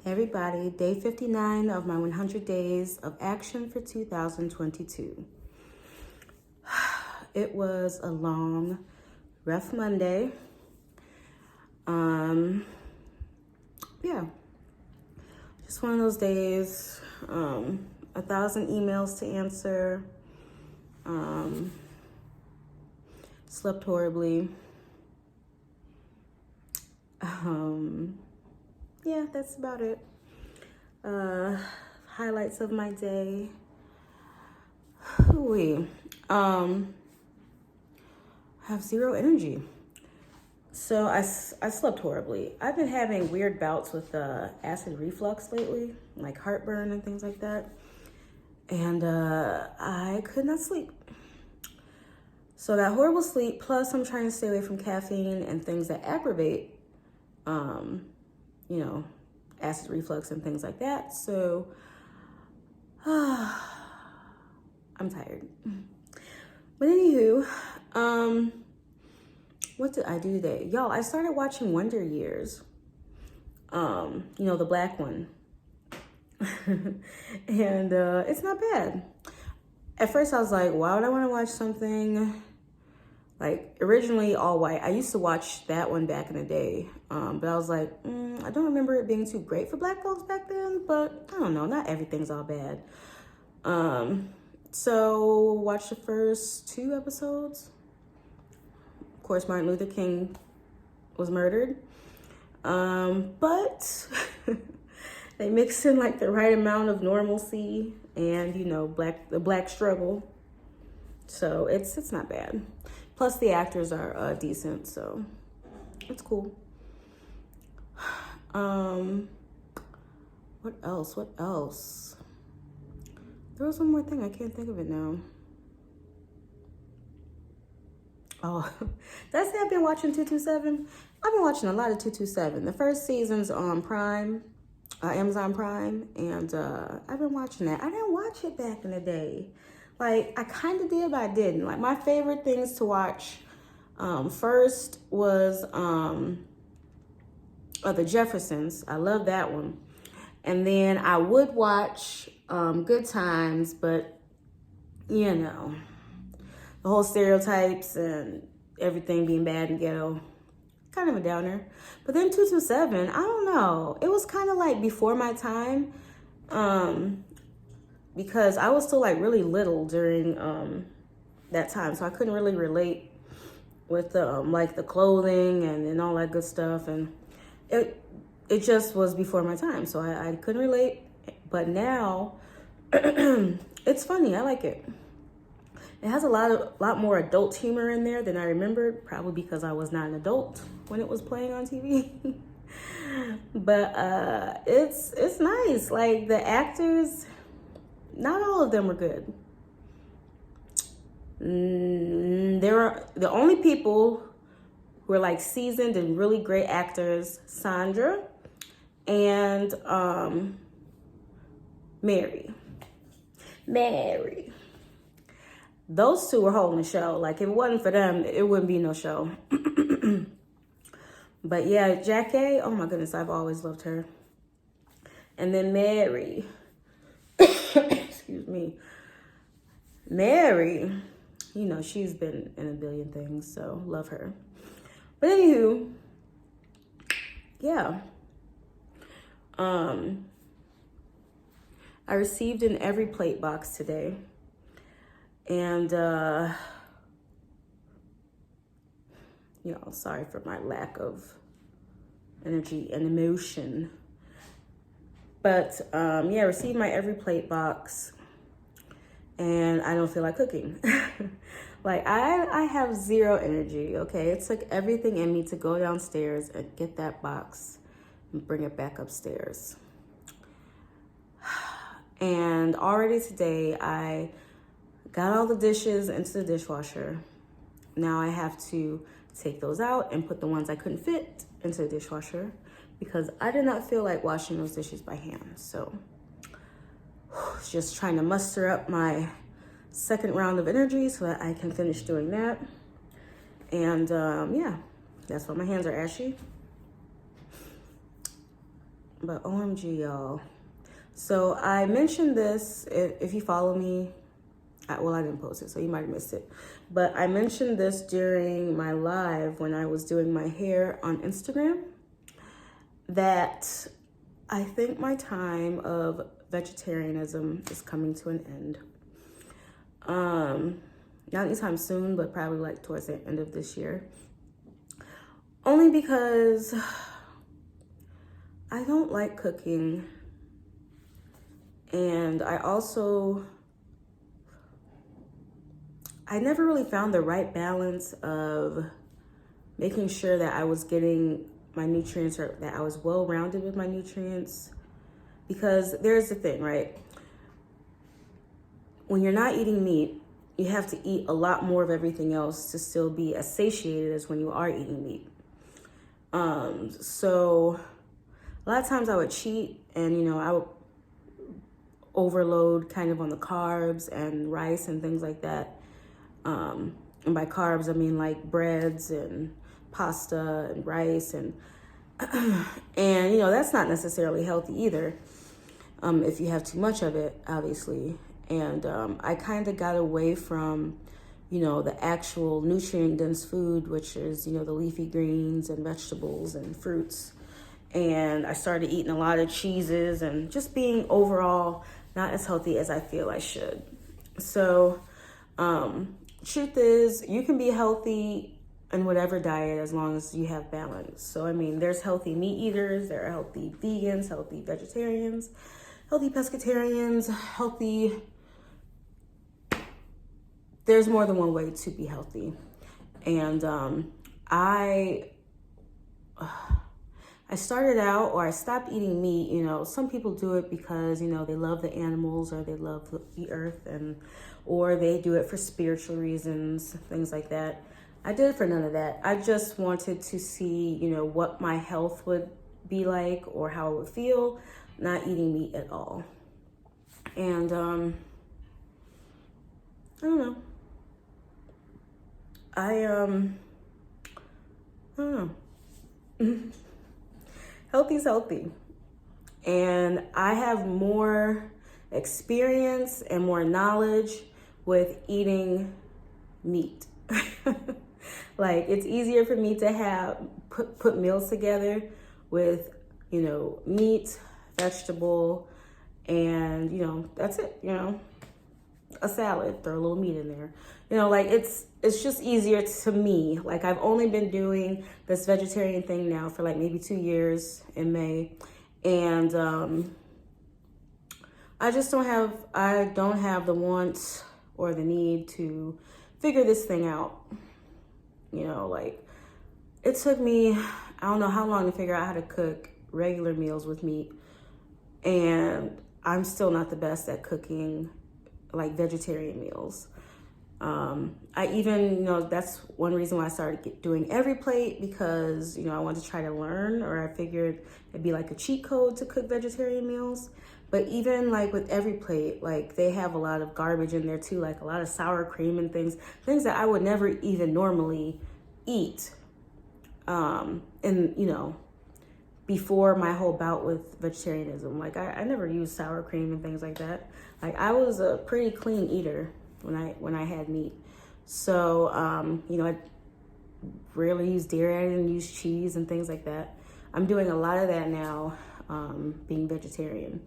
Hey everybody, day 59 of my 100 days of action for 2022. It was a long, rough Monday. Yeah, just one of those days. 1,000 emails to answer. Slept horribly. Yeah, that's about it. Highlights of my day. Ooh, have zero energy. So I slept horribly. I've been having weird bouts with acid reflux lately, like heartburn and things like that. And I could not sleep. So that horrible sleep, plus I'm trying to stay away from caffeine and things that aggravate, acid reflux and things like that. So I'm tired. But anywho, what did I do today? Y'all, I started watching Wonder Years. The black one. And it's not bad. At first I was like, why would I want to watch something like originally all white? I used to watch that one back in the day. But I was like, I don't remember it being too great for black folks back then, but I don't know, not everything's all bad. So watched the first 2 episodes. Of course, Martin Luther King was murdered. But they mixed in like the right amount of normalcy and the black struggle. So it's not bad. Plus the actors are decent, so it's cool. What else? There was one more thing, I can't think of it now. Oh, that's it. I've been watching 227. I've been watching a lot of 227. The first season's on Prime, Amazon Prime, and I've been watching that. I didn't watch it back in the day. Like, I kind of did, but I didn't. Like, my favorite things to watch first was The Jeffersons. I love that one. And then I would watch Good Times, but, the whole stereotypes and everything being bad and ghetto, kind of a downer. But then 227, I don't know. It was kind of like before my time, because I was still like really little during that time, so I couldn't really relate with like the clothing and all that good stuff, and it just was before my time, so I couldn't relate. But now it's funny. I like it. It has a lot more adult humor in there than I remembered, probably because I was not an adult when it was playing on TV. But it's nice. Like, the actors, not all of them were good. There are the only people who are like seasoned and really great actors: Sandra and Mary. Those two were holding the show. Like, if it wasn't for them, it wouldn't be no show. But yeah, Jackie, oh my goodness, I've always loved her. And then Mary, excuse me, Mary, she's been in a billion things, so love her. But anywho, yeah. I received an Every Plate box today. And, sorry for my lack of energy and emotion. But, I received my Every Plate box, and I don't feel like cooking. Like, I have zero energy, okay? It took everything in me to go downstairs and get that box and bring it back upstairs. And already today, I got all the dishes into the dishwasher. Now I have to take those out and put the ones I couldn't fit into the dishwasher because I did not feel like washing those dishes by hand. So just trying to muster up my second round of energy so that I can finish doing that. And yeah, that's why my hands are ashy. But OMG, y'all. So I mentioned this, if you follow me, well, I didn't post it, so you might have missed it. But I mentioned this during my live when I was doing my hair on Instagram, that I think my time of vegetarianism is coming to an end. Not anytime soon, but probably like towards the end of this year. Only because I don't like cooking. And I never really found the right balance of making sure that I was getting my nutrients, or that I was well-rounded with my nutrients. Because there's the thing, right? When you're not eating meat, you have to eat a lot more of everything else to still be as satiated as when you are eating meat. So a lot of times I would cheat, and I would overload kind of on the carbs and rice and things like that. And by carbs, I mean like breads and pasta and rice and that's not necessarily healthy either, if you have too much of it, obviously. And I kind of got away from, the actual nutrient-dense food, which is, the leafy greens and vegetables and fruits. And I started eating a lot of cheeses and just being overall not as healthy as I feel I should. So, truth is, you can be healthy in whatever diet as long as you have balance. So, I mean, there's healthy meat eaters, there are healthy vegans, healthy vegetarians, healthy pescatarians, there's more than one way to be healthy. And I started out, or I stopped eating meat. Some people do it because, they love the animals, or they love the earth, or they do it for spiritual reasons, things like that. I did it for none of that. I just wanted to see, what my health would be like, or how I would feel not eating meat at all. And I don't know. I don't know. Healthy's healthy. And I have more experience and more knowledge with eating meat. Like, it's easier for me to put meals together with, meat, vegetable, and, that's it, a salad, throw a little meat in there. Like, it's just easier to me. Like, I've only been doing this vegetarian thing now for like maybe 2 years in May. And I don't have the want or the need to figure this thing out. Like, it took me, I don't know how long to figure out how to cook regular meals with meat. And I'm still not the best at cooking like vegetarian meals. I even, that's one reason why I started doing every plate, because, I wanted to try to learn, or I figured it'd be like a cheat code to cook vegetarian meals. But even like with every plate, like, they have a lot of garbage in there too, like a lot of sour cream and things that I would never even normally eat. Before my whole bout with vegetarianism, like I never used sour cream and things like that. Like, I was a pretty clean eater when I had meat. So, I rarely use dairy. I didn't use cheese and things like that. I'm doing a lot of that now, being vegetarian.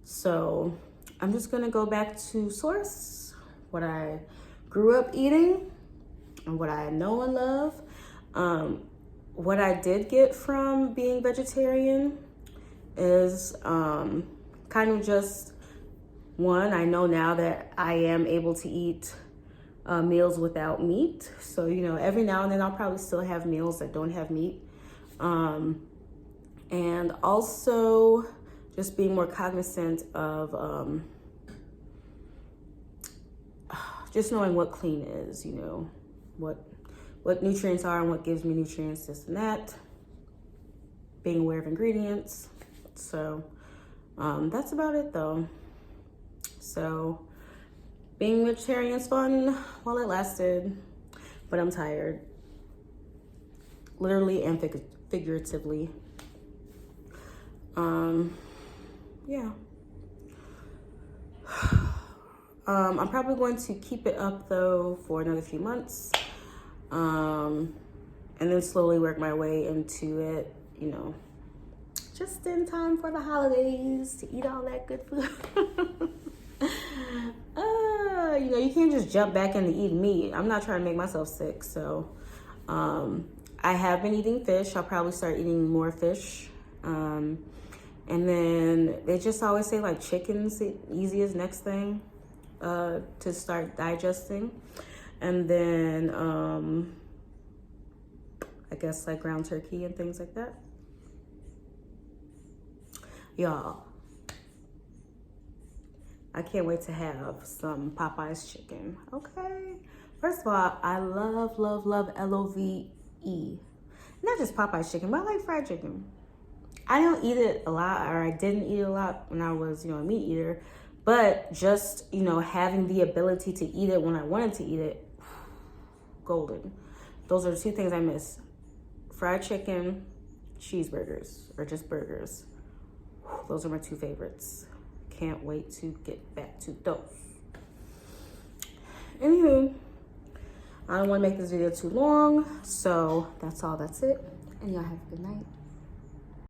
So I'm just gonna go back to source, what I grew up eating and what I know and love. What I did get from being vegetarian is kind of just, one, I know now that I am able to eat meals without meat. So, every now and then I'll probably still have meals that don't have meat. And also just being more cognizant of just knowing what clean is, what nutrients are and what gives me nutrients, this and that. Being aware of ingredients. So that's about it though. So being vegetarian is fun while it lasted, but I'm tired, literally and figuratively. Yeah. I'm probably going to keep it up though for another few months. And then slowly work my way into it, you know, just in time for the holidays to eat all that good food. You know, you can't just jump back into eating meat. I'm not trying to make myself sick. So I have been eating fish. I'll probably start eating more fish. And then they just always say like chicken's the easiest next thing to start digesting. And then I guess like ground turkey and things like that. Y'all, I can't wait to have some Popeye's chicken. Okay. First of all, I love, love, love LOVE. Not just Popeye's chicken, but I like fried chicken. I don't eat it a lot, or I didn't eat it a lot when I was, you know, a meat eater. But just, you know, having the ability to eat it when I wanted to eat it, golden. Those are the two things I miss. Fried chicken, cheeseburgers, or just burgers. Those are my two favorites. Can't wait to get back to those. Anywho, I don't want to make this video too long, so that's all. That's it. And y'all have a good night.